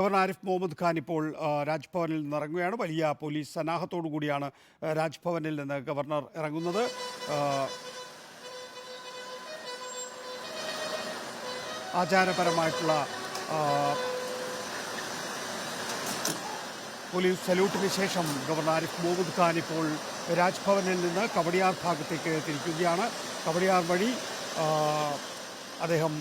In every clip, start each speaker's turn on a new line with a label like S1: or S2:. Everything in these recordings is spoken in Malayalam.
S1: ഗവർണർ ആരിഫ് മുഹമ്മദ് ഖാൻ ഇപ്പോൾ രാജ്ഭവനിൽ നിന്ന് ഇറങ്ങുകയാണ്. വലിയ പോലീസ് സന്നാഹത്തോടു കൂടിയാണ് രാജ്ഭവനിൽ നിന്ന് ഗവർണർ ഇറങ്ങുന്നത്. ആചാരപരമായിട്ടുള്ള പോലീസ് സല്യൂട്ടിന് ശേഷം ഗവർണർ ആരിഫ് മുഹമ്മദ് ഖാൻ ഇപ്പോൾ രാജ്ഭവനിൽ നിന്ന് കവടിയാർ ഭാഗത്തേക്ക് തിരിക്കുകയാണ്. കവടിയാർ വഴി അദ്ദേഹം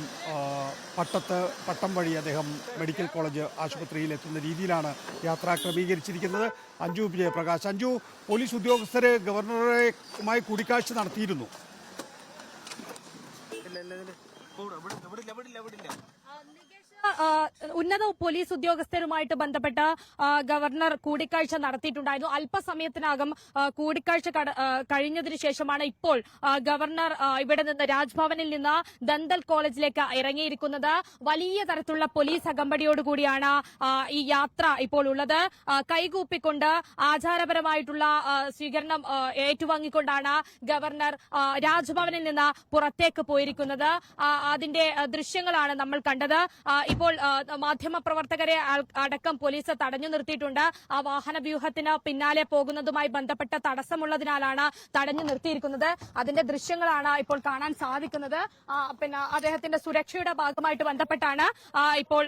S1: പട്ടം വഴി അദ്ദേഹം മെഡിക്കൽ കോളേജ് ആശുപത്രിയിൽ എത്തുന്ന രീതിയിലാണ് യാത്ര ക്രമീകരിച്ചിരിക്കുന്നത്. അഞ്ജു ജയപ്രകാശ്, അഞ്ജു, പോലീസ് ഉദ്യോഗസ്ഥർ ഗവർണറുമായി കൂടിക്കാഴ്ച നടത്തിയിരുന്നു.
S2: ഉന്നത പോലീസ് ഉദ്യോഗസ്ഥരുമായിട്ട് ബന്ധപ്പെട്ട ഗവർണർ കൂടിക്കാഴ്ച നടത്തിയിട്ടുണ്ടായിരുന്നു. അല്പസമയത്തിനകം കൂടിക്കാഴ്ച കഴിഞ്ഞതിന് ശേഷമാണ് ഇപ്പോൾ ഗവർണർ ഇവിടെ നിന്ന് രാജ്ഭവനിൽ നിന്ന് ദന്തൽ കോളേജിലേക്ക് ഇറങ്ങിയിരിക്കുന്നത്. വലിയ തരത്തിലുള്ള പോലീസ് അകമ്പടിയോടുകൂടിയാണ് ഈ യാത്ര ഇപ്പോൾ ഉള്ളത്. കൈകൂപ്പിക്കൊണ്ട് ആചാരപരമായിട്ടുള്ള സ്വീകരണം ഏറ്റുവാങ്ങിക്കൊണ്ടാണ് ഗവർണർ രാജ്ഭവനിൽ നിന്ന് പുറത്തേക്ക് പോയിരിക്കുന്നത്. അതിന്റെ ദൃശ്യങ്ങളാണ് നമ്മൾ കണ്ടത്. ഇപ്പോൾ മാധ്യമപ്രവർത്തകരെ അടക്കം പോലീസ് തടഞ്ഞു നിർത്തിയിട്ടുണ്ട്. ആ വാഹന വ്യൂഹത്തിന് പിന്നാലെ പോകുന്നതുമായി ബന്ധപ്പെട്ട തടസ്സമുള്ളതിനാലാണ് തടഞ്ഞു നിർത്തിയിരിക്കുന്നത്. അതിന്റെ ദൃശ്യങ്ങളാണ് ഇപ്പോൾ കാണാൻ സാധിക്കുന്നത്. പിന്നെ അദ്ദേഹത്തിന്റെ സുരക്ഷയുടെ ഭാഗമായിട്ട് ബന്ധപ്പെട്ടാണ് ഇപ്പോൾ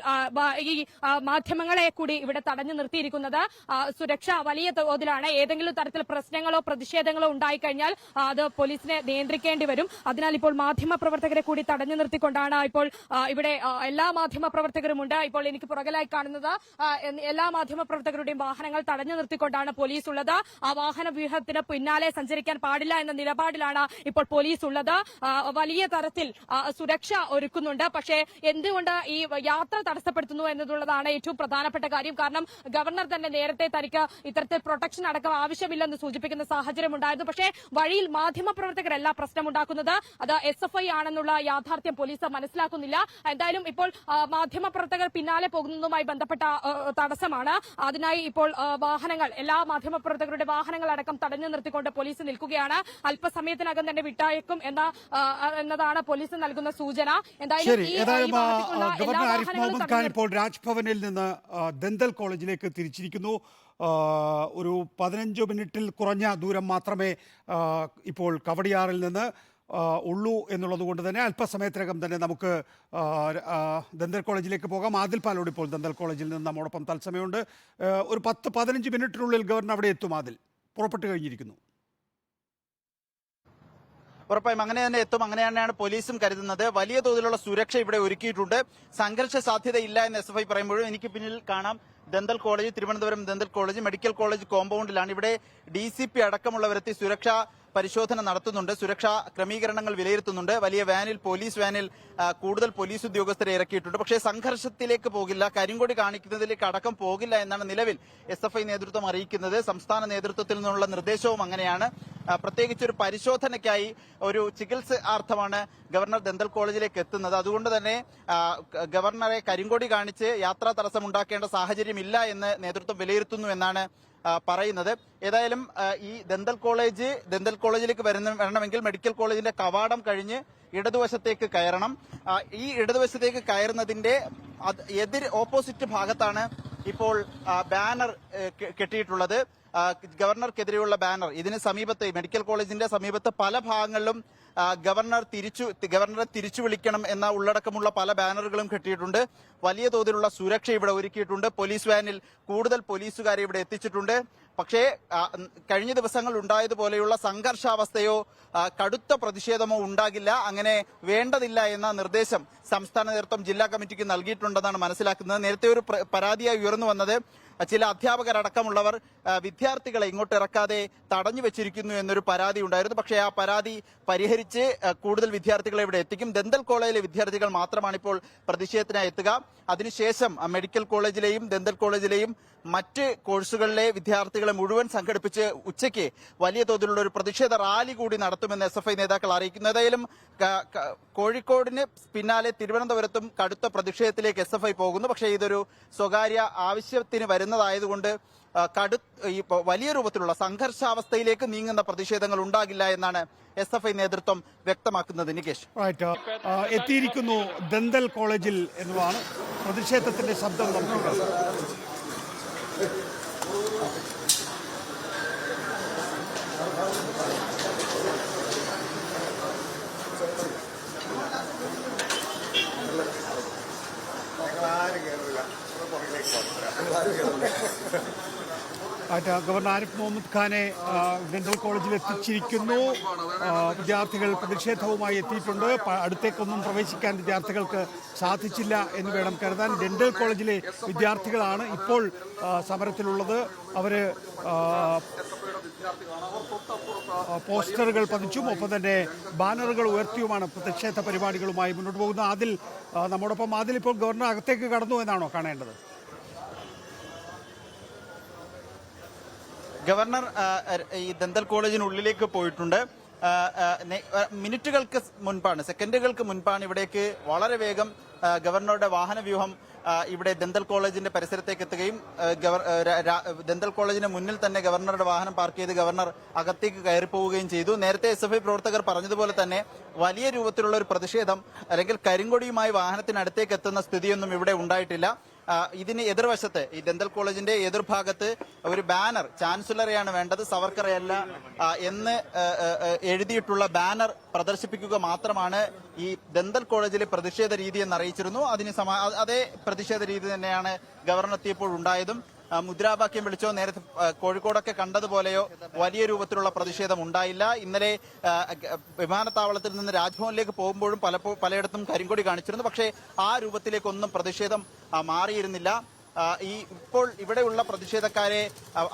S2: ഈ മാധ്യമങ്ങളെ കൂടി ഇവിടെ തടഞ്ഞു നിർത്തിയിരിക്കുന്നത്. സുരക്ഷ വലിയ തോതിലാണ്. ഏതെങ്കിലും തരത്തിൽ പ്രശ്നങ്ങളോ പ്രതിഷേധങ്ങളോ ഉണ്ടായിക്കഴിഞ്ഞാൽ അത് പോലീസിനെ നിയന്ത്രിക്കേണ്ടി വരും. അതിനാൽ ഇപ്പോൾ മാധ്യമപ്രവർത്തകരെ കൂടി തടഞ്ഞു നിർത്തിക്കൊണ്ടാണ് ഇപ്പോൾ ഇവിടെ എല്ലാ മാധ്യമപ്രവർത്തകരുമുണ്ട്. ഇപ്പോൾ എനിക്ക് പുറകിലായി കാണുന്നത് എല്ലാ മാധ്യമപ്രവർത്തകരുടെയും വാഹനങ്ങൾ തടഞ്ഞു നിർത്തിക്കൊണ്ടാണ് പോലീസ് ഉള്ളത്. ആ വാഹന വ്യൂഹത്തിന് പിന്നാലെ സഞ്ചരിക്കാൻ പാടില്ല എന്ന നിലപാടിലാണ് ഇപ്പോൾ പോലീസ് ഉള്ളത്. വലിയ തരത്തിൽ സുരക്ഷ ഒരുക്കുന്നുണ്ട്. പക്ഷേ എന്തുകൊണ്ട് ഈ യാത്ര തടസ്സപ്പെടുത്തുന്നു എന്നുള്ളതാണ് ഏറ്റവും പ്രധാനപ്പെട്ട കാര്യം. കാരണം ഗവർണർ തന്നെ നേരത്തെ തനിക്ക് ഇത്തരത്തിൽ പ്രൊട്ടക്ഷൻ അടക്കം ആവശ്യമില്ലെന്ന് സൂചിപ്പിക്കുന്ന സാഹചര്യം ഉണ്ടായിരുന്നു. പക്ഷേ വഴിയിൽ മാധ്യമപ്രവർത്തകരല്ല പ്രശ്നമുണ്ടാക്കുന്നത്, അത് SFI ആണെന്നുള്ള യാഥാർത്ഥ്യം പോലീസ് മനസ്സിലാക്കുന്നില്ല. എന്തായാലും ഇപ്പോൾ മാധ്യമപ്രവർത്തകർ പിന്നാലെ പോകുന്നതുമായി ബന്ധപ്പെട്ട തടസ്സമാണ്. അതിനായി ഇപ്പോൾ വാഹനങ്ങൾ, എല്ലാ മാധ്യമപ്രവർത്തകരുടെ വാഹനങ്ങൾ അടക്കം തടഞ്ഞു നിർത്തിക്കൊണ്ട് പോലീസ് നിൽക്കുകയാണ്. അല്പസമയത്തിനകം തന്നെ വിട്ടയക്കും എന്നതാണ് പോലീസ് നൽകുന്ന സൂചന.
S1: എന്തായാലും ഗവർണർ ആരിഫ് മുഹമ്മദ് ഖാൻ ഇപ്പോൾ രാജ്ഭവനിൽ നിന്ന് ദന്തൽ കോളേജിലേക്ക് തിരിച്ചിരിക്കുന്നു. ഒരു 15 മിനിറ്റിൽ കുറഞ്ഞ ദൂരം മാത്രമേ ഇപ്പോൾ കവടിയാറിൽ നിന്ന് ഉള്ളൂ എന്നുള്ളത് കൊണ്ട് തന്നെ അല്പസമയത്തിനകം തന്നെ നമുക്ക് ദന്തൽ കോളേജിലേക്ക് പോകാം. ആദിൽ പാലോട് ഇപ്പോൾ ദന്തൽ കോളേജിൽ നിന്ന് നമ്മോടൊപ്പം തത്സമയമുണ്ട്. ഒരു 10-15 മിനിറ്റിനുള്ളിൽ ഗവർണർ അവിടെ എത്തും. ആദിൽ പുറപ്പെട്ടു കഴിഞ്ഞിരിക്കുന്നു.
S3: ഉറപ്പായും അങ്ങനെ തന്നെ എത്തും. അങ്ങനെ തന്നെയാണ് പോലീസും കരുതുന്നത്. വലിയ തോതിലുള്ള സുരക്ഷ ഇവിടെ ഒരുക്കിയിട്ടുണ്ട്. സംഘർഷ സാധ്യതയില്ല എന്ന് SFI പറയുമ്പോഴും എനിക്ക് പിന്നിൽ കാണാം dental college, Thiruvananthapuram dental college, medical college കോമ്പൗണ്ടിലാണ്. ഇവിടെ DCP അടക്കമുള്ളവരെത്തി സുരക്ഷാ പരിശോധന നടത്തുന്നുണ്ട്, സുരക്ഷാ ക്രമീകരണങ്ങൾ വിലയിരുത്തുന്നുണ്ട്. വലിയ വാനിൽ, പോലീസ് വാനിൽ കൂടുതൽ പോലീസ് ഉദ്യോഗസ്ഥരെ ഇറക്കിയിട്ടുണ്ട്. പക്ഷേ സംഘർഷത്തിലേക്ക് പോകില്ല, കരിങ്കൊടി കാണിക്കുന്നതിലേക്ക് അടക്കം പോകില്ല എന്നാണ് നിലവിൽ SFI നേതൃത്വം അറിയിക്കുന്നത്. സംസ്ഥാന നേതൃത്വത്തിൽ നിന്നുള്ള നിർദ്ദേശവും അങ്ങനെയാണ്. പ്രത്യേകിച്ച് ഒരു പരിശോധനയ്ക്കായി, ഒരു ചികിത്സാർത്ഥമാണ് ഗവർണർ ദന്തൽ കോളേജിലേക്ക് എത്തുന്നത്. അതുകൊണ്ട് തന്നെ ഗവർണറെ കരിങ്കൊടി കാണിച്ച് യാത്രാ തടസ്സമുണ്ടാക്കേണ്ട സാഹചര്യമില്ല എന്ന് നേതൃത്വം വിലയിരുത്തുന്നു എന്നാണ് പറയുന്നത്. ഏതായാലും ഈ ദന്തൽ കോളേജിലേക്ക് വരണമെങ്കിൽ മെഡിക്കൽ കോളേജിന്റെ കവാടം കഴിഞ്ഞ് ഇടതുവശത്തേക്ക് കയറണം. ഈ ഇടതുവശത്തേക്ക് കയറുന്നതിന്റെ ഓപ്പോസിറ്റ് ഭാഗത്താണ് ഇപ്പോൾ ബാനർ കെട്ടിയിട്ടുള്ളത്. ഗവർണർക്കെതിരെയുള്ള ബാനർ. ഇതിന് സമീപത്ത്, മെഡിക്കൽ കോളേജിന്റെ സമീപത്ത് പല ഭാഗങ്ങളിലും ഗവർണറെ തിരിച്ചു വിളിക്കണം എന്ന ഉള്ളടക്കമുള്ള പല ബാനറുകളും കെട്ടിയിട്ടുണ്ട്. വലിയ തോതിലുള്ള സുരക്ഷ ഇവിടെ ഒരുക്കിയിട്ടുണ്ട്. പോലീസ് വാനിൽ കൂടുതൽ പോലീസുകാരെ ഇവിടെ എത്തിച്ചിട്ടുണ്ട്. പക്ഷേ കഴിഞ്ഞ ദിവസങ്ങൾ ഉണ്ടായതുപോലെയുള്ള സംഘർഷാവസ്ഥയോ കടുത്ത പ്രതിഷേധമോ ഉണ്ടാകില്ല, അങ്ങനെ വേണ്ടതില്ല എന്ന നിർദ്ദേശം സംസ്ഥാന നേതൃത്വം ജില്ലാ കമ്മിറ്റിക്ക് നൽകിയിട്ടുണ്ടെന്നാണ് മനസ്സിലാക്കുന്നത്. നേരത്തെ ഒരു പരാതിയായി ഉയർന്നു വന്നത് ചില അധ്യാപകരടക്കമുള്ളവർ വിദ്യാർത്ഥികളെ ഇങ്ങോട്ട് ഇറക്കാതെ തടഞ്ഞു വെച്ചിരിക്കുന്നു എന്നൊരു പരാതി ഉണ്ടായിരുന്നു. പക്ഷേ ആ പരാതി പരിഹരിച്ച് കൂടുതൽ വിദ്യാർത്ഥികളെ ഇവിടെ എത്തിക്കും. ദന്തൽ കോളേജിലെ വിദ്യാർത്ഥികൾ മാത്രമാണ് ഇപ്പോൾ പ്രതിഷേധത്തിനായി എത്തുക. അതിനുശേഷം മെഡിക്കൽ കോളേജിലെയും ദന്തൽ കോളേജിലെയും മറ്റ് കോഴ്സുകളിലെ വിദ്യാർത്ഥികളെ മുഴുവൻ സംഘടിപ്പിച്ച് ഉച്ചയ്ക്ക് വലിയ തോതിലുള്ള ഒരു പ്രതിഷേധ റാലി കൂടി നടത്തുമെന്ന് SFI നേതാക്കൾ അറിയിക്കുന്നു. ഏതായാലും കോഴിക്കോടിന് പിന്നാലെ തിരുവനന്തപുരത്തും കടുത്ത പ്രതിഷേധത്തിലേക്ക് SFI പോകുന്നു. പക്ഷേ ഇതൊരു സ്വകാര്യ ആവശ്യത്തിന് വരുന്നതായതുകൊണ്ട് വലിയ രൂപത്തിലുള്ള സംഘർഷാവസ്ഥയിലേക്ക് നീങ്ങുന്ന പ്രതിഷേധങ്ങൾ ഉണ്ടാകില്ല എന്നാണ് SFI നേതൃത്വം വ്യക്തമാക്കുന്നത്. നികേഷ്,
S1: എത്തിയിരിക്കുന്നു ദന്തൽ കോളേജിൽ എന്നതാണ് പ്രതിഷേധത്തിന്റെ ശബ്ദം നമുക്ക് ഗവർണർ ആരിഫ് മുഹമ്മദ് ഖാനെ ഡെന്റൽ കോളേജിൽ എത്തിച്ചിരിക്കുന്നു. വിദ്യാർത്ഥികൾ പ്രതിഷേധവുമായി എത്തിയിട്ടുണ്ട്. അടുത്തേക്കൊന്നും പ്രവേശിക്കാൻ വിദ്യാർത്ഥികൾക്ക് സാധിച്ചില്ല എന്ന് വേണം കരുതാൻ. ഡെന്റൽ കോളേജിലെ വിദ്യാർത്ഥികളാണ് ഇപ്പോൾ സമരത്തിലുള്ളത്. അവര് പോസ്റ്ററുകൾ പതിച്ചും ഒപ്പം തന്നെ ബാനറുകൾ ഉയർത്തിയുമാണ് പ്രതിഷേധ പരിപാടികളുമായി മുന്നോട്ട് പോകുന്നത്. അതിൽ നമ്മോടൊപ്പം ഇപ്പോൾ ഗവർണർ അകത്തേക്ക് കടന്നു എന്നാണോ കാണേണ്ടത്?
S3: ഗവർണർ ഈ ദന്തൽ കോളേജിനുള്ളിലേക്ക് പോയിട്ടുണ്ട്. മിനിറ്റുകൾക്ക് മുൻപാണ്, സെക്കൻഡുകൾക്ക് മുൻപാണ് ഇവിടേക്ക് വളരെ വേഗം ഗവർണറുടെ വാഹനവ്യൂഹം ഇവിടെ ദന്തൽ കോളേജിന്റെ പരിസരത്തേക്ക് എത്തുകയും ദന്തൽ കോളേജിന് മുന്നിൽ തന്നെ ഗവർണറുടെ വാഹനം പാർക്ക് ചെയ്ത് ഗവർണർ അകത്തേക്ക് കയറിപ്പോവുകയും ചെയ്തു. നേരത്തെ SFI പ്രവർത്തകർ പറഞ്ഞതുപോലെ തന്നെ വലിയ രൂപത്തിലുള്ള ഒരു പ്രതിഷേധം അല്ലെങ്കിൽ കരിങ്കൊടിയുമായി വാഹനത്തിനടുത്തേക്ക് എത്തുന്ന സ്ഥിതിയൊന്നും ഇവിടെ ഉണ്ടായിട്ടില്ല. ഇതിന് എതിർവശത്ത് ഈ ദന്തൽ കോളേജിന്റെ എതിർഭാഗത്ത് ഒരു ബാനർ, ചാൻസലറെയാണ് വേണ്ടത് സവർക്കറയല്ല എന്ന് എഴുതിയിട്ടുള്ള ബാനർ പ്രദർശിപ്പിക്കുക മാത്രമാണ് ഈ ദന്തൽ കോളേജിലെ പ്രതിഷേധ രീതി എന്ന് അറിയിച്ചിരുന്നു. അതേ പ്രതിഷേധ രീതി തന്നെയാണ് ഗവർണർ എത്തിയപ്പോൾ ഉണ്ടായതും. മുദ്രാവാക്യം വിളിച്ചോ നേരത്തെ കോഴിക്കോടൊക്കെ കണ്ടതുപോലെയോ വലിയ രൂപത്തിലുള്ള പ്രതിഷേധം ഉണ്ടായില്ല. ഇന്നലെ വിമാനത്താവളത്തിൽ നിന്ന് രാജ്ഭവനിലേക്ക് പോകുമ്പോഴും പലയിടത്തും കരിങ്കൊടി കാണിച്ചിരുന്നു. പക്ഷേ ആ രൂപത്തിലേക്കൊന്നും പ്രതിഷേധം മാറിയിരുന്നില്ല. ഇപ്പോൾ ഇവിടെയുള്ള പ്രതിഷേധക്കാരെ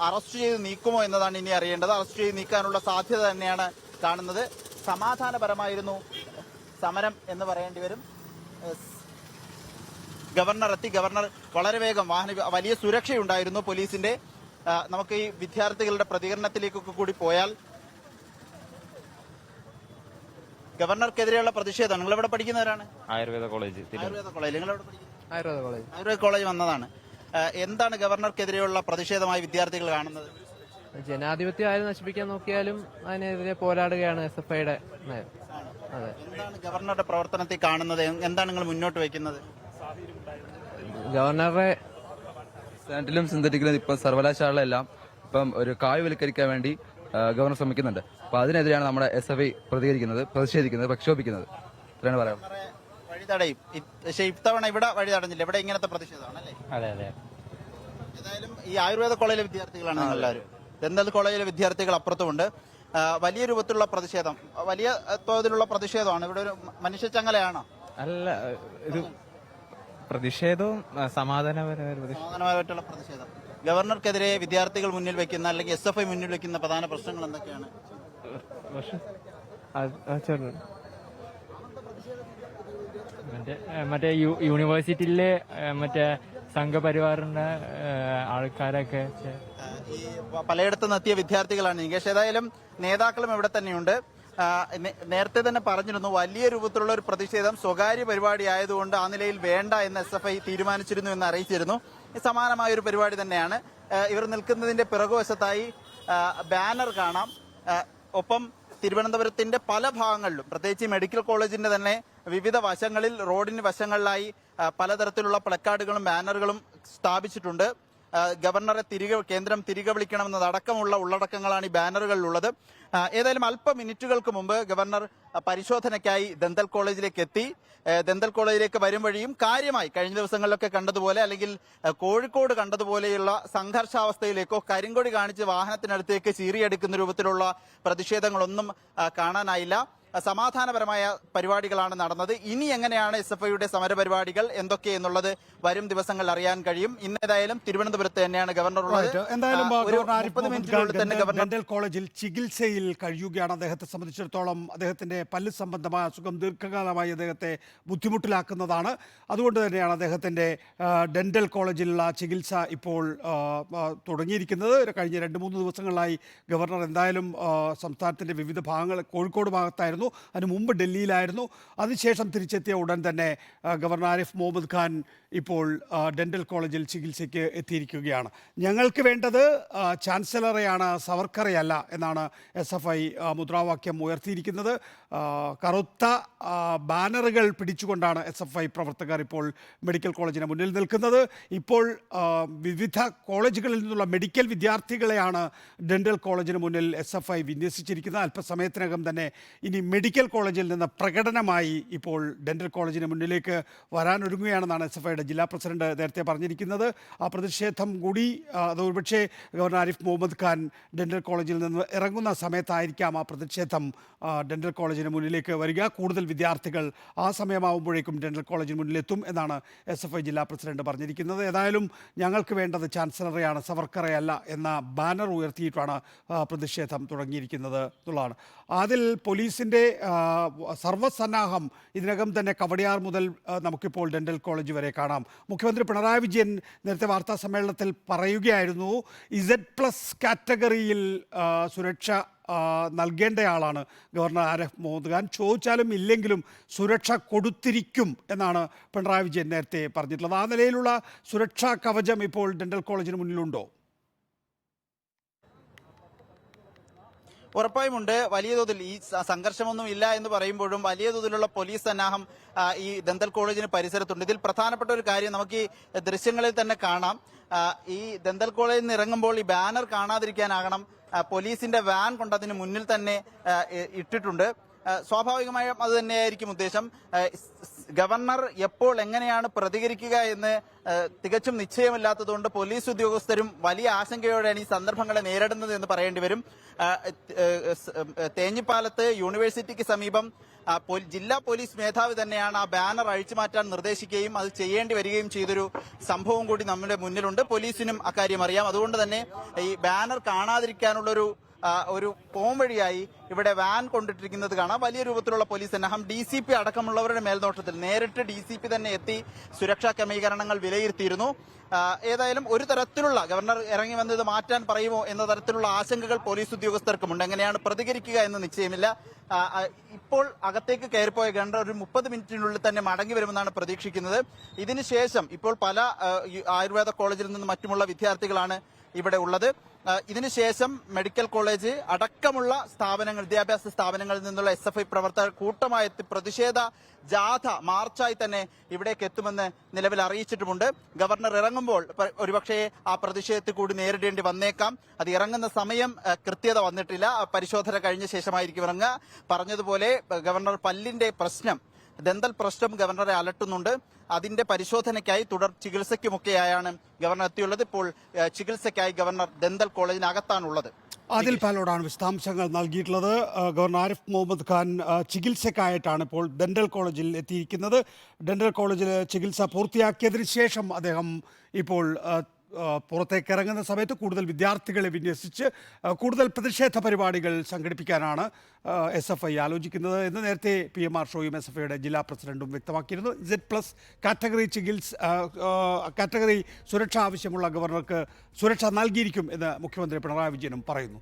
S3: അറസ്റ്റ് ചെയ്ത് നീക്കുമോ എന്നതാണ് ഇനി അറിയേണ്ടത്. അറസ്റ്റ് ചെയ്ത് നീക്കാനുള്ള സാധ്യത തന്നെയാണ് കാണുന്നത്. സമാധാനപരമായിരുന്നു സമരം എന്ന് പറയേണ്ടി വരും. ഗവർണർ എത്തി. ഗവർണർ വളരെ വേഗം വലിയ സുരക്ഷയുണ്ടായിരുന്നു പോലീസിന്റെ. നമുക്ക് ഈ വിദ്യാർത്ഥികളുടെ പ്രതികരണത്തിലേക്കൊക്കെ കൂടി പോയാൽ, ഗവർണർക്കെതിരെയുള്ള പ്രതിഷേധം. നിങ്ങൾ എവിടെ പഠിക്കുന്നവരാണ്?
S4: ആയുർവേദ കോളേജ്.
S3: നിങ്ങൾ എവിടെ പഠിക്കുന്നത്? ആയുർവേദ കോളേജ് വന്നതാണ്. എന്താണ് ഗവർണർക്കെതിരെയുള്ള പ്രതിഷേധമായി വിദ്യാർത്ഥികൾ കാണുന്നത്?
S5: ജനാധിപത്യം ആരും നശിപ്പിക്കാൻ നോക്കിയാലും അതിനെതിരെ പോരാടുകയാണ് SFIയുടെ നയം. അതെ.
S3: എന്താണ് ഗവർണറുടെ പ്രവർത്തനത്തിൽ കാണുന്നത്? എന്താണ് നിങ്ങൾ മുന്നോട്ട് വയ്ക്കുന്നത്?
S5: ഗവർണറെ
S6: സാൻഡിലും സിന്തറ്റിക്കിലും ഇപ്പൊ സർവകലാശാലകളെല്ലാം ഇപ്പം ഒരു കായ്വൽക്കരിക്കാൻ വേണ്ടി ഗവർണർ ശ്രമിക്കുന്നുണ്ട്. അപ്പൊ അതിനെതിരെയാണ് നമ്മുടെ SFI പ്രതിഷേധിക്കുന്നത്, പ്രക്ഷോഭിക്കുന്നത്. ഇത്രയാണ് പറയാം.
S3: വഴിതടയും. പക്ഷേ ഇത്തവണ ഇവിടെ വഴി തടഞ്ഞില്ല. ഇവിടെ ഇങ്ങനത്തെ പ്രതിഷേധമാണ് അല്ലേ?
S5: അതെ അതെ.
S3: ഏതായാലും ഈ ആയുർവേദ കോളേജിലെ വിദ്യാർത്ഥികളാണ് എല്ലാവരും. ദന്തൽ കോളേജിലെ വിദ്യാർത്ഥികൾ അപ്പുറത്തുമുണ്ട്. വലിയ രൂപത്തിലുള്ള പ്രതിഷേധം, വലിയ തോതിലുള്ള പ്രതിഷേധമാണ്. ഇവിടെ ഒരു മനുഷ്യച്ചങ്ങലയാണോ?
S4: അല്ല, ഒരു പ്രതിഷേധവും സമാധാനപരമായിട്ടുള്ള
S3: പ്രതിഷേധം. ഗവർണർക്കെതിരെ വിദ്യാർത്ഥികൾ മുന്നിൽ വെക്കുന്ന അല്ലെങ്കിൽ SFI മുന്നിൽ വെക്കുന്ന പ്രധാന പ്രശ്നങ്ങൾ എന്തൊക്കെയാണ്?
S7: മറ്റേ യൂണിവേഴ്സിറ്റിയിലെ മറ്റേ സംഘപരിവാറിന്റെ ആൾക്കാരൊക്കെ
S3: ഈ പലയിടത്തും എത്തിയ വിദ്യാർത്ഥികളാണ് നികേഷ്. ഏതായാലും നേതാക്കളും ഇവിടെ തന്നെയുണ്ട്. നേരത്തെ തന്നെ പറഞ്ഞിരുന്നു, വലിയ രൂപത്തിലുള്ള ഒരു പ്രതിഷേധം സ്വകാര്യ പരിപാടി ആയതുകൊണ്ട് ആ നിലയിൽ വേണ്ട എന്ന് SFI തീരുമാനിച്ചിരുന്നു എന്ന് അറിയിച്ചിരുന്നു. സമാനമായ ഒരു പരിപാടി തന്നെയാണ്. ഇവർ നിൽക്കുന്നതിന്റെ പിറകുവശത്തായി ബാനർ കാണാം. ഒപ്പം തിരുവനന്തപുരത്തിന്റെ പല ഭാഗങ്ങളിലും, പ്രത്യേകിച്ച് മെഡിക്കൽ കോളേജിന്റെ തന്നെ വിവിധ വശങ്ങളിൽ, റോഡിന് വശങ്ങളിലായി പലതരത്തിലുള്ള പ്ലക്കാർഡുകളും ബാനറുകളും സ്ഥാപിച്ചിട്ടുണ്ട്. ഗവർണറെ കേന്ദ്രം തിരികെ വിളിക്കണമെന്നതടക്കമുള്ള ഉള്ളടക്കങ്ങളാണ് ഈ ബാനറുകളിലുള്ളത്. ഏതായാലും അല്പ മിനിറ്റുകൾക്ക് മുമ്പ് ഗവർണർ പരിശോധനയ്ക്കായി ദന്തൽ കോളേജിലേക്ക് എത്തി. ദന്തൽ കോളേജിലേക്ക് വരും വഴിയും കാര്യമായി കഴിഞ്ഞ ദിവസങ്ങളിലൊക്കെ കണ്ടതുപോലെ അല്ലെങ്കിൽ കോഴിക്കോട് കണ്ടതുപോലെയുള്ള സംഘർഷാവസ്ഥയിലേക്കോ കരിങ്കൊടി കാണിച്ച് വാഹനത്തിനടുത്തേക്ക് ചീറിയെടുക്കുന്ന രൂപത്തിലുള്ള പ്രതിഷേധങ്ങളൊന്നും കാണാനായില്ല. സമാധാനപരമായ പരിപാടികളാണ് നടന്നത്. ഇനി എങ്ങനെയാണ് SFIയുടെ സമരപരിപാടികൾ എന്തൊക്കെ എന്നുള്ളത് വരും ദിവസങ്ങളിൽ അറിയാൻ കഴിയും. ഇന്നേതായാലും തിരുവനന്തപുരത്ത് തന്നെയാണ് ഗവർണർ ഉള്ളത്.
S1: എന്തായാലും
S3: ഒരു
S1: ഗവർണർ ആരിഫ്
S3: 30 മിനിറ്റിനുള്ളിൽ തന്നെ
S1: മുഹമ്മദ് ഖാൻ
S3: ഗവർണർ
S1: ഡെന്റൽ കോളേജിൽ ചികിത്സയിൽ കഴിയുകയാണ്. അദ്ദേഹത്തെ സംബന്ധിച്ചിടത്തോളം അദ്ദേഹത്തിന്റെ പല്ല് സംബന്ധമായ അസുഖം ദീർഘകാലമായി അദ്ദേഹത്തെ ബുദ്ധിമുട്ടിലാക്കുന്നതാണ്. അതുകൊണ്ട് തന്നെയാണ് അദ്ദേഹത്തിന്റെ ഡെന്റൽ കോളേജിലുള്ള ചികിത്സ ഇപ്പോൾ തുടങ്ങിയിരിക്കുന്നത്. കഴിഞ്ഞ 2-3 ദിവസങ്ങളിലായി ഗവർണർ എന്തായാലും സംസ്ഥാനത്തിന്റെ വിവിധ ഭാഗങ്ങൾ, കോഴിക്കോട് ഭാഗത്തായിരുന്നു, അതിന് മുമ്പ് ഡൽഹിയിലായിരുന്നു. അതിനുശേഷം തിരിച്ചെത്തിയ ഉടൻ തന്നെ ഗവർണർ ആരിഫ് മുഹമ്മദ് ഖാൻ ഇപ്പോൾ ഡെന്റൽ കോളേജിൽ ചികിത്സയ്ക്ക് എത്തിയിരിക്കുകയാണ്. ഞങ്ങൾക്ക് വേണ്ടത് ചാൻസലറെയാണ്, സവർക്കറെയല്ല എന്നാണ് SFI മുദ്രാവാക്യം ഉയർത്തിയിരിക്കുന്നത്. കറുത്ത ബാനറുകൾ പിടിച്ചുകൊണ്ടാണ് SFI പ്രവർത്തകർ ഇപ്പോൾ മെഡിക്കൽ കോളേജിന് മുന്നിൽ നിൽക്കുന്നത്. ഇപ്പോൾ വിവിധ കോളേജുകളിൽ നിന്നുള്ള മെഡിക്കൽ വിദ്യാർത്ഥികളെയാണ് ഡെന്റൽ കോളേജിന് മുന്നിൽ SFI വിന്യസിച്ചിരിക്കുന്നത്. അല്പസമയത്തിനകം തന്നെ ഇനി മെഡിക്കൽ കോളേജിൽ നിന്ന് പ്രകടനമായി ഇപ്പോൾ ഡെന്റൽ കോളേജിന് മുന്നിലേക്ക് വരാനൊരുങ്ങുകയാണെന്നാണ് SFIയുടെ ജില്ലാ പ്രസിഡന്റ് നേരത്തെ പറഞ്ഞിരിക്കുന്നത്. ആ പ്രതിഷേധം കൂടി അത് ഒരുപക്ഷെ ഗവർണർ ആരിഫ് മുഹമ്മദ് ഖാൻ ഡെന്റൽ കോളേജിൽ നിന്ന് ഇറങ്ങുന്ന സമയത്തായിരിക്കാം ആ പ്രതിഷേധം ഡെന്റൽ കോളേജിന് മുന്നിലേക്ക് വരിക. കൂടുതൽ വിദ്യാർത്ഥികൾ ആ സമയമാകുമ്പോഴേക്കും ഡെന്റൽ കോളേജിന് മുന്നിലെത്തും എന്നാണ് SFI ജില്ലാ പ്രസിഡന്റ് പറഞ്ഞിരിക്കുന്നത്. ഏതായാലും ഞങ്ങൾക്ക് വേണ്ടത് ചാൻസലറെയാണ്, സവർക്കറെയല്ല എന്ന ബാനർ ഉയർത്തിയിട്ടാണ് പ്രതിഷേധം തുടങ്ങിയിരിക്കുന്നത് എന്നുള്ളതാണ്. അതിൽ പോലീസിൻ്റെ സർവ്വസന്നാഹം ഇതിനകം തന്നെ കവടിയാർ മുതൽ നമുക്കിപ്പോൾ ഡെന്റൽ കോളേജ് വരെ കാണാം. മുഖ്യമന്ത്രി പിണറായി വിജയൻ നേരത്തെ വാർത്താ സമ്മേളനത്തിൽ പറയുകയായിരുന്നു, Z+ കാറ്റഗറിയിൽ സുരക്ഷ നൽകേണ്ടയാളാണ് ഗവർണർ ആരിഫ് മുഹമ്മദ് ഖാൻ. ചോദിച്ചാലും ഇല്ലെങ്കിലും സുരക്ഷ കൊടുത്തിരിക്കും എന്നാണ് പിണറായി വിജയൻ നേരത്തെ പറഞ്ഞിട്ടുള്ളത്. ആ നിലയിലുള്ള സുരക്ഷാ കവചം ഇപ്പോൾ ഡെന്റൽ കോളേജിന് മുന്നിലുണ്ടോ?
S3: ഉറപ്പായുമുണ്ട്. വലിയ തോതിൽ ഈ സംഘർഷമൊന്നും ഇല്ല എന്ന് പറയുമ്പോഴും വലിയ തോതിലുള്ള പോലീസ് സന്നാഹം ഈ ദന്തൽ കോളേജിന് പരിസരത്തുണ്ട്. ഇതിൽ പ്രധാനപ്പെട്ട ഒരു കാര്യം നമുക്ക് ഈ ദൃശ്യങ്ങളിൽ തന്നെ കാണാം. ഈ ദന്തൽ കോളേജിൽ നിന്ന് ഇറങ്ങുമ്പോൾ ഈ ബാനർ കാണാതിരിക്കാനാകണം പോലീസിന്റെ വാൻ കൊണ്ട് അതിന് മുന്നിൽ തന്നെ ഇട്ടിട്ടുണ്ട്. സ്വാഭാവികമായും അത് തന്നെയായിരിക്കും ഉദ്ദേശം. ഗവർണർ എപ്പോൾ എങ്ങനെയാണ് പ്രതികരിക്കുക എന്ന് തികച്ചും നിശ്ചയമില്ലാത്തതുകൊണ്ട് പോലീസ് ഉദ്യോഗസ്ഥരും വലിയ ആശങ്കയോടെയാണ് ഈ സന്ദർഭങ്ങളെ നേരിടുന്നത് എന്ന് പറയേണ്ടി വരും. തേഞ്ഞിപ്പാലത്ത് യൂണിവേഴ്സിറ്റിക്ക് സമീപം ജില്ലാ പോലീസ് മേധാവി തന്നെയാണ് ആ ബാനർ അഴിച്ചുമാറ്റാൻ നിർദ്ദേശിക്കുകയും അത് ചെയ്യേണ്ടി വരികയും ചെയ്തൊരു സംഭവം കൂടി നമ്മുടെ മുന്നിലുണ്ട്. പോലീസിനും അക്കാര്യം അറിയാം. അതുകൊണ്ട് തന്നെ ഈ ബാനർ കാണാതിരിക്കാനുള്ളൊരു പോംവഴിയായി ഇവിടെ വാൻ കൊണ്ടിട്ടിരിക്കുന്നത് കാണാം. വലിയ രൂപത്തിലുള്ള പോലീസ് സന്നാഹം DCP അടക്കമുള്ളവരുടെ മേൽനോട്ടത്തിൽ നേരിട്ട് DCP തന്നെ എത്തി സുരക്ഷാ ക്രമീകരണങ്ങൾ വിലയിരുത്തിയിരുന്നു. ഏതായാലും ഒരു തരത്തിലുള്ള ഗവർണർ ഇറങ്ങി വന്നത് മാറ്റാൻ പറയുമോ എന്ന തരത്തിലുള്ള ആശങ്കകൾ പോലീസ് ഉദ്യോഗസ്ഥർക്കുമുണ്ട്. എങ്ങനെയാണ് പ്രതികരിക്കുക എന്ന് നിശ്ചയമില്ല. ഇപ്പോൾ അകത്തേക്ക് കയറിപ്പോയ ഗവർണർ ഒരു 30 മിനിറ്റിനുള്ളിൽ തന്നെ മടങ്ങി വരുമെന്നാണ് പ്രതീക്ഷിക്കുന്നത്. ഇതിനുശേഷം ഇപ്പോൾ പല ആയുർവേദ കോളേജിൽ നിന്നും മറ്റുമുള്ള വിദ്യാർത്ഥികളാണ് ഇവിടെ ഉള്ളത്. ഇതിനുശേഷം മെഡിക്കൽ കോളേജ് അടക്കമുള്ള സ്ഥാപനങ്ങൾ, വിദ്യാഭ്യാസ സ്ഥാപനങ്ങളിൽ നിന്നുള്ള SFI പ്രവർത്തകർ കൂട്ടമായി എത്തി പ്രതിഷേധ ജാഥ മാർച്ചായി തന്നെ ഇവിടേക്ക് എത്തുമെന്ന് നിലവിൽ അറിയിച്ചിട്ടുമുണ്ട്. ഗവർണർ ഇറങ്ങുമ്പോൾ ഒരുപക്ഷെ ആ പ്രതിഷേധത്തിൽ കൂടി നേരിടേണ്ടി വന്നേക്കാം. അത് ഇറങ്ങുന്ന സമയം കൃത്യത വന്നിട്ടില്ല. പരിശോധന കഴിഞ്ഞ ശേഷമായിരിക്കും ഇറങ്ങുക. പറഞ്ഞതുപോലെ ഗവർണർ പല്ലിന്റെ പ്രശ്നം, ദന്തൽ പ്രശ്നം ഗവർണറെ അലട്ടുന്നുണ്ട്. അതിന്റെ പരിശോധനയ്ക്കായി തുടർ ചികിത്സയ്ക്കുമൊക്കെയായാണ് ഗവർണർ എത്തിയുള്ളത്. ഇപ്പോൾ ചികിത്സയ്ക്കായി ഗവർണർ ദന്തൽ കോളേജിനകത്താണുള്ളത്.
S1: ആദിൽ പാലോടാണ് വിശദാംശങ്ങൾ നൽകിയിട്ടുള്ളത്. ഗവർണർ ആരിഫ് മുഹമ്മദ് ഖാൻ ചികിത്സയ്ക്കായിട്ടാണ് ഇപ്പോൾ ഡെന്റൽ കോളേജിൽ എത്തിയിരിക്കുന്നത്. ഡെന്റൽ കോളേജിൽ ചികിത്സ പൂർത്തിയാക്കിയതിന് ശേഷം അദ്ദേഹം ഇപ്പോൾ പുറത്തേക്ക് ഇറങ്ങുന്ന സമയത്ത് കൂടുതൽ വിദ്യാർത്ഥികളെ വിന്യസിച്ച് കൂടുതൽ പ്രതിഷേധ പരിപാടികൾ സംഘടിപ്പിക്കാനാണ് SFI ആലോചിക്കുന്നത് എന്ന് നേരത്തെ PM ഷോയും SFIയുടെ ജില്ലാ പ്രസിഡന്റും വ്യക്തമാക്കിയിരുന്നു. Z+ കാറ്റഗറി സുരക്ഷ ആവശ്യമുള്ള ഗവർണർക്ക് സുരക്ഷ നൽകിയിരിക്കും എന്ന് മുഖ്യമന്ത്രി പിണറായി വിജയനും പറയുന്നു.